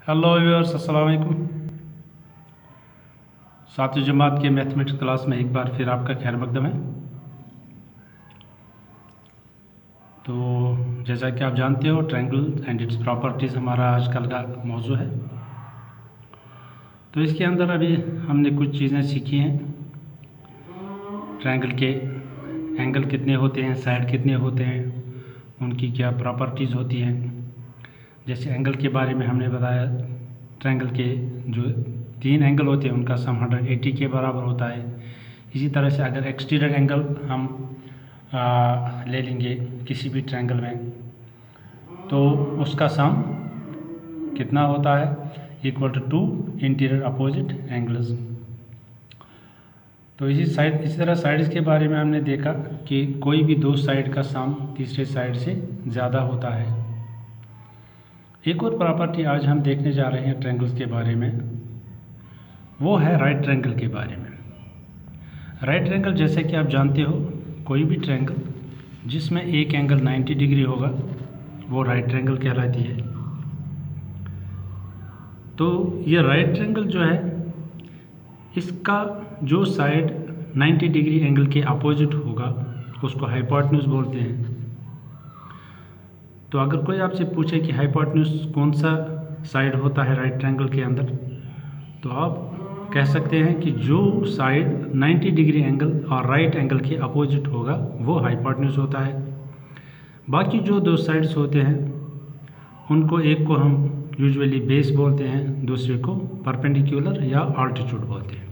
Hello viewers, अस्सलाम वालेकुम। सातवीं जमात के मैथमेटिक्स क्लास में एक बार फिर आपका खैर मकदम है। तो जैसा कि आप जानते हो, ट्रायंगल एंड इट्स प्रॉपर्टीज़ हमारा आजकल का मौजू है। तो इसके अंदर अभी हमने कुछ चीज़ें सीखी हैं। ट्रायंगल के एंगल कितने होते हैं, साइड कितने होते हैं, उनकी क्या प्रॉपर्टीज़ होती हैं। जैसे एंगल के बारे में हमने बताया, ट्रायंगल के जो 3 एंगल होते हैं उनका सम 180 के बराबर होता है। इसी तरह से अगर एक्सटीरियर एंगल हम ले लेंगे किसी भी ट्रायंगल में, तो उसका सम कितना होता है, equal to interior opposite angles. तो इसी तरह साइड्स के बारे में हमने देखा कि कोई भी 2 साइड का सम तीसरे साइड से ज़्यादा होता है। एक और प्रॉपर्टी आज हम देखने जा रहे हैं ट्रायंगल्स के बारे में, वो है राइट ट्रायंगल के बारे में। राइट ट्रायंगल, जैसे कि आप जानते हो, कोई भी ट्रायंगल जिसमें एक एंगल 90 डिग्री होगा वो राइट ट्रायंगल कहलाती है। तो ये राइट ट्रायंगल जो है, इसका जो साइड 90 डिग्री एंगल के अपोजिट होगा उसको हाइपोटेन्यूज बोलते हैं। तो अगर कोई आपसे पूछे कि हाइपोटेन्यूज कौन सा साइड होता है राइट ट्रायंगल के अंदर, तो आप कह सकते हैं कि जो साइड 90 डिग्री एंगल और राइट एंगल के अपोजिट होगा वो हाइपोटेन्यूज होता है। बाकी जो 2 साइड्स होते हैं उनको, एक को हम यूजुअली बेस बोलते हैं, दूसरे को परपेंडिकुलर या अल्टीट्यूड बोलते हैं।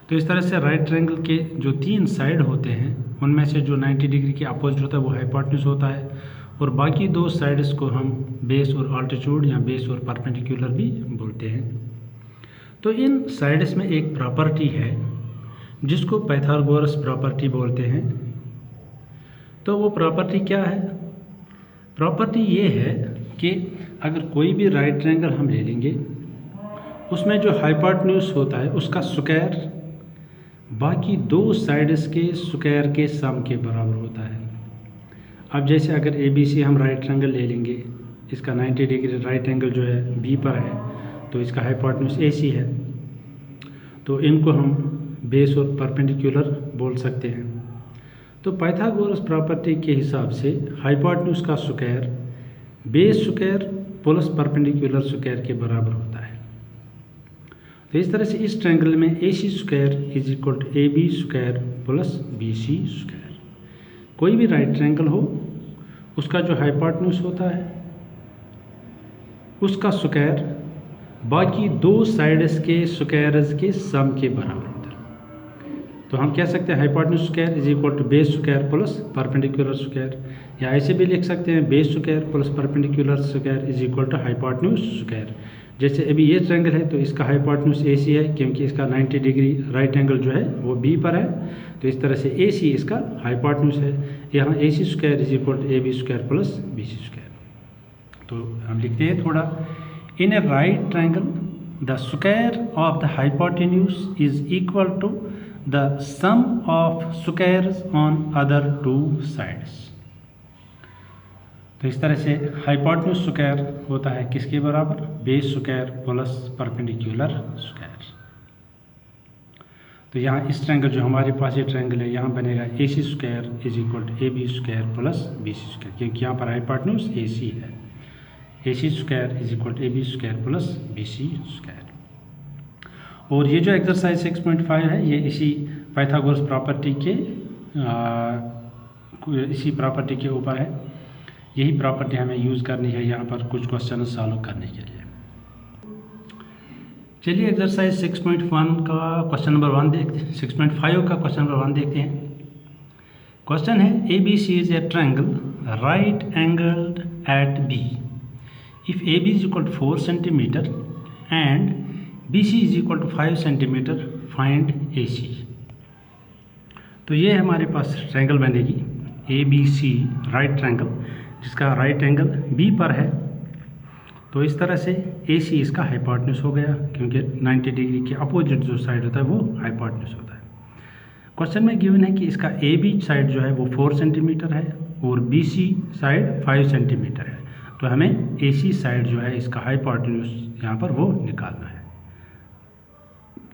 तो इस तरह से राइट ट्रायंगल के जो 3 साइड होते हैं उनमें से जो 90 डिग्री के अपोजिट होता है वो हाइपोटेन्यूज होता है, और बाकी 2 साइड्स को हम बेस और अल्टीट्यूड या बेस और परपेंडिकुलर भी बोलते हैं। तो इन साइड्स में एक प्रॉपर्टी है जिसको पाइथागोरस प्रॉपर्टी बोलते हैं। तो वो प्रॉपर्टी क्या है? प्रॉपर्टी ये है कि अगर कोई भी राइट ट्रायंगल हम ले लेंगे, उसमें जो हाइपोटेन्यूज होता है उसका स्क्वायर बाकी 2 साइड्स के स्क्वायर के सम के बराबर होता है। अब जैसे अगर ABC हम राइट ट्रायंगल ले लेंगे, इसका 90 डिग्री राइट एंगल जो है B पर है, तो इसका हाइपोटेन्यूज AC है। तो इनको हम बेस और परपेंडिकुलर बोल सकते हैं। तो पाइथागोरस प्रॉपर्टी के हिसाब से हाइपोटेन्यूज का square base square plus perpendicular square के बराबर होता है। तो इस तरह से इस ट्रायंगल में AC square is equal to AB square plus BC square. कोई भी राइट ट्रायंगल हो, उसका जो हाइपोटेन्यूज होता है उसका स्क्वायर बाकी 2 साइड्स के स्क्वायर्स के सम के बराबर होता है। तो हम कह सकते हैं hypotenuse square is equal to base square plus perpendicular square, या ऐसे भी लिख सकते हैं base square plus perpendicular square is equal to hypotenuse square. जैसे अभी ये ट्रायंगल है तो इसका हाइपोटेन्यूज AC है, क्योंकि इसका 90 डिग्री राइट एंगल जो है वो B पर है, तो इस तरह से AC इसका हाइपोटेन्यूज है। यहाँ AC square is equal to AB square plus BC square. तो हम लिखते हैं थोड़ा, in a right triangle the square of the hypotenuse is equal to the sum of squares on other 2 sides. तो इस तरह से हाइपोटेन्यूज स्क्वायर होता है किसके बराबर? Base square plus perpendicular square. तो यहाँ इस ट्रायंगल जो हमारे पास ये ट्रायंगल है, यहाँ बनेगा AC square is equal to AB square plus BC square, क्योंकि यहाँ पर हाइपोटेन्यूज AC है। AC square is equal to AB square plus BC square. और ये जो एक्सरसाइज 6.5 है, ये इसी पाइथागोरस प्रॉपर्टी के ऊपर है। यही प्रॉपर्टी हमें यूज़ करनी है यहाँ पर कुछ क्वेश्चन सॉल्व करने के लिए। चलिए एक्सरसाइज 6.1 का क्वेश्चन नंबर 1 देखते हैं। 6.5 का क्वेश्चन नंबर 1 देखते हैं। क्वेश्चन है ABC is a triangle right angled at B if AB is equal to 4 centimetre and BC is equal to 5 centimetre, find AC। तो ये हमारे पास ट्रायंगल बनेगी ABC राइट ट्रायंगल, जिसका राइट एंगल B पर है। तो इस तरह से AC इसका हाइपोटेन्यूज हो गया, क्योंकि 90 डिग्री के अपोजिट जो साइड होता है वो हाइपोटेन्यूज होता है। क्वेश्चन में गिवन है कि इसका AB साइड जो है वो 4 सेंटीमीटर है और BC साइड 5 सेंटीमीटर है। तो हमें AC साइड जो है इसका हाइपोटेन्यूज यहाँ पर वो निकालना है।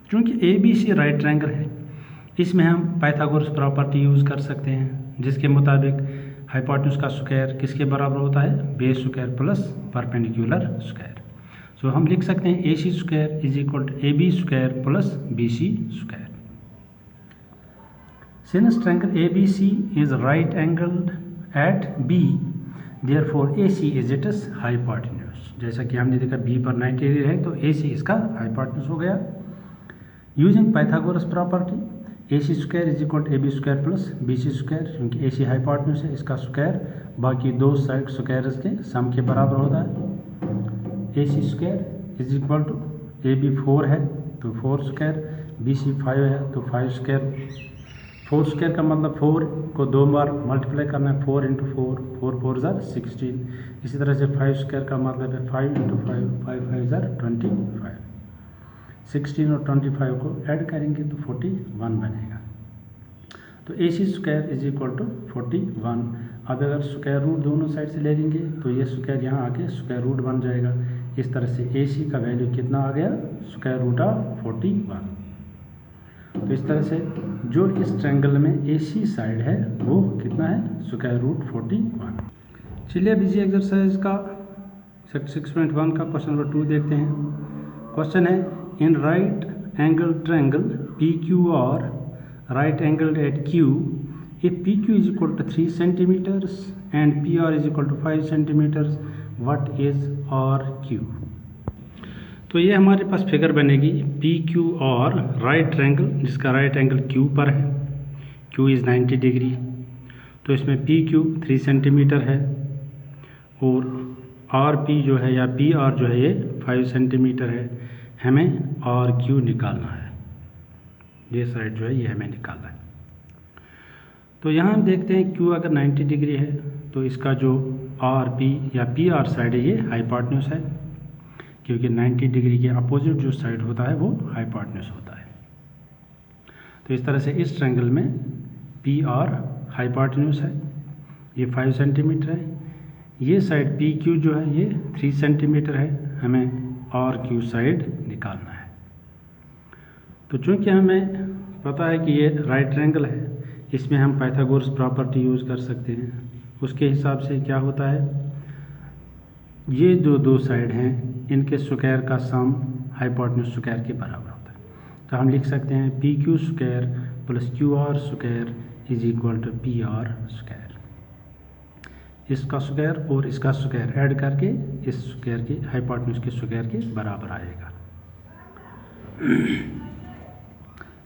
क्योंकि ABC राइट ट्रायंगल है, इसमें हम पाइथागोरस प्रॉपर्टी यूज़ कर सकते हैं, जिसके मुताबिक हाइपोटेन्यूज का स्क्वायर किसके बराबर होता है, base square plus perpendicular square. So हम लिख सकते हैं AC square is equal to AB square plus BC square. Since triangle ABC is right angled at B, therefore AC is its hypotenuse। जैसा कि हमने देखा B पर 90 डिग्री है तो AC इसका हाइपोटेन्यूज हो गया। Using Pythagoras property AC square is equal to AB square plus BC square, क्योंकि AC हाइपोटेन्यूज है, इसका स्क्वायर बाकी दो साइड स्क्वायर्स के सम के बराबर होता है। AC square is equal to AB 4 है तो 4 स्क्वायर, BC 5 है तो 5 स्क्वायर। 4 स्क्वायर का मतलब 4 को 2 बार मल्टीप्लाई करना है, 4 इंटू 4, 4 4 ज़ार 16। इसी तरह से 5 स्क्वायर का मतलब है 5 इंटू 5, 5 5 ज़ार 25। 16 और 25 को ऐड करेंगे तो 41 बनेगा। तो AC square is equal to 41। अब अगर स्क्वायर रूट दोनों साइड से ले लेंगे तो ये स्क्वायर यहाँ आके स्क्वायर रूट बन जाएगा। इस तरह से AC का वैल्यू कितना आ गया, स्क्वायर रूट ऑफ 41। तो इस तरह से जो इस ट्रायंगल में AC साइड है वो कितना है, स्क्वायर रूट 41। चलिए अब इसी एक्सरसाइज का 6.1 का क्वेश्चन नंबर 2 देखते हैं। क्वेश्चन है in right angle triangle PQR right angled at Q, if PQ is equal to 3 centimeters and PR is equal to 5 centimeters, what is RQ? तो ये हमारे पास फिगर बनेगी PQR राइट ट्रायंगल, जिसका right angle Q पर है, Q is 90 degree. तो इसमें PQ 3 centimetre है और RP जो है या PR जो है ये 5 सेंटीमीटर है। हमें RQ निकालना है, ये साइड जो है ये हमें निकालना है। तो यहाँ हम देखते हैं Q अगर 90 डिग्री है तो इसका जो RP या PR साइड है ये हाइपोटेन्यूज है, क्योंकि 90 डिग्री के अपोजिट जो साइड होता है वो हाइपोटेन्यूज होता है। तो इस तरह से इस ट्रायंगल में PR हाइपोटेन्यूज है, ये 5 सेंटीमीटर है। ये साइड PQ जो है ये 3 सेंटीमीटर है, हमें RQ साइड निकालना है। तो चूँकि हमें पता है कि ये राइट ट्रायंगल है, इसमें हम पाइथागोरस प्रॉपर्टी यूज़ कर सकते हैं। उसके हिसाब से क्या होता है, ये जो दो साइड हैं इनके स्क्वायर का सम हाइपोटेन्यूज स्क्वायर के बराबर होता है। तो हम लिख सकते हैं PQ square plus QR square is equal to PR square. इसका स्क्वायर और इसका स्क्वायर ऐड करके इस स्क्वायर के हाइपोटेन्यूज के स्क्वायर के बराबर आएगा।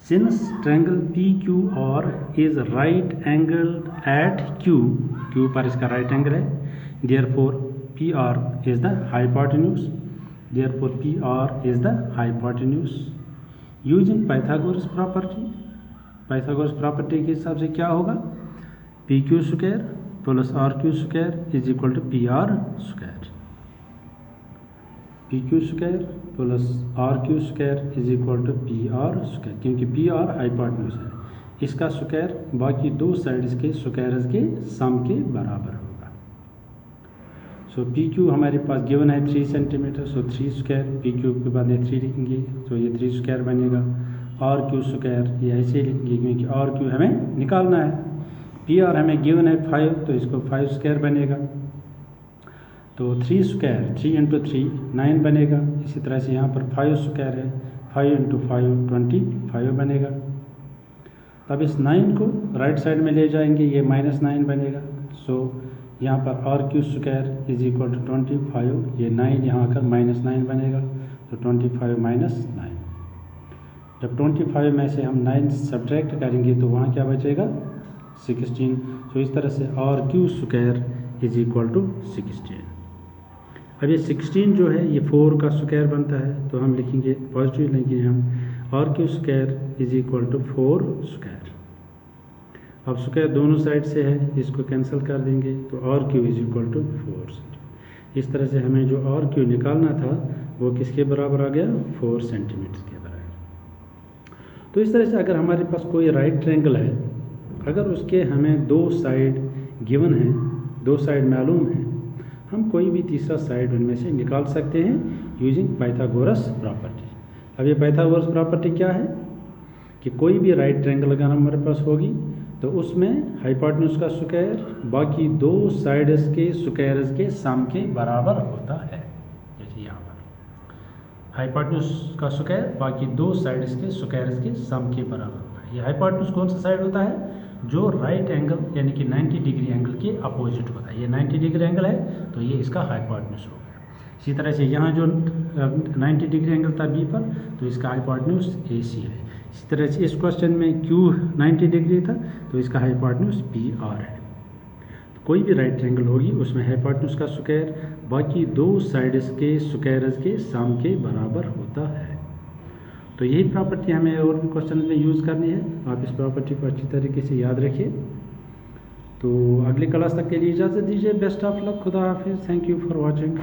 Since triangle PQR is right angled at Q पर इसका राइट एंगल है, therefore PR is the hypotenuse, therefore PR is the hypotenuse। Using Pythagoras property के हिसाब से क्या होगा, PQ square plus RQ square is equal to PR square. PQ square plus RQ square is equal to PR square, क्योंकि PR hypotenuse है, इसका square बाकी दो साइड्स के स्क्वायर्स के सम के बराबर होगा। सो PQ हमारे पास गिवन है 3 सेंटीमीटर, सो 3 स्क्वायर, PQ के बाद ये 3 लिखेंगे तो ये 3 स्क्वायर बनेगा। RQ स्क्वायर ये ऐसे लिखेंगे क्योंकि RQ हमें निकालना है। PR हमें गिवन है 5 तो इसको 5 स्क्वायर बनेगा। तो 3 स्क्वायर 3 इंटू 3 9 बनेगा। इसी तरह से यहाँ पर 5 स्क्वायर है, 5 इंटू 5 25 बनेगा। तब इस 9 को राइट साइड में ले जाएंगे, ये -9 बनेगा। सो यहाँ पर RQ square is equal to 25, ये 9 यहाँ आकर -9 बनेगा तो 25 -9। जब 25 में से हम 9 सब्ट्रैक्ट करेंगे तो वहाँ क्या बचेगा 16। तो इस तरह से RQ square is equal to 16। अब ये 16 जो है ये 4 का स्क्वायर बनता है, तो हम लिखेंगे पॉजिटिव लिखेंगे हम RQ square is equal to 4 square. अब स्क्वायर दोनों साइड से है, इसको कैंसिल कर देंगे तो RQ इज इक्वल टू 4। इस तरह से हमें जो RQ निकालना था वो किसके बराबर आ गया, 4 सेंटीमीटर के बराबर। तो इस तरह से अगर हमारे पास कोई राइट ट्रायंगल है, अगर उसके हमें दो साइड गिवन है, दो साइड मालूम है, हम कोई भी तीसरा साइड उनमें से निकाल सकते हैं यूजिंग पाइथागोरस प्रॉपर्टी। अब ये पाइथागोरस प्रॉपर्टी क्या है कि कोई भी राइट ट्रायंगल अगर हमारे पास होगी तो उसमें हाइपोटेन्यूज का स्क्वायर बाकी दो साइड्स के स्क्वायर्स के सम के बराबर होता है। जैसे यहाँ पर हाइपोटेन्यूज का स्क्वायर बाकी दो साइड्स के स्क्वायर्स के सम के बराबर होता है। ये हाइपोटेन्यूज कौन सा साइड होता है? जो राइट एंगल यानी कि 90 डिग्री एंगल के अपोजिट होता है। ये 90 डिग्री एंगल है तो ये इसका हाइपोटेन्यूज हो गया। इसी तरह से यहाँ जो 90 डिग्री एंगल था बी पर तो इसका हाइपोटेन्यूज AC है। इसी तरह से इस क्वेश्चन में Q 90 डिग्री था तो इसका हाइपोटेन्यूज PR है। तो कोई भी राइट ट्रायंगल होगी उसमें हाइपोटेन्यूज का स्क्वायर बाकी दो साइड्स के स्क्वायर्स के सम के बराबर होता है। तो यही प्रॉपर्टी हमें और भी क्वेश्चन में यूज़ करनी है। आप इस प्रॉपर्टी को अच्छी तरीके से याद रखिए। तो अगली क्लास तक के लिए इजाज़त दीजिए। Best of luck. खुदा हाफिज़। Thank you for watching.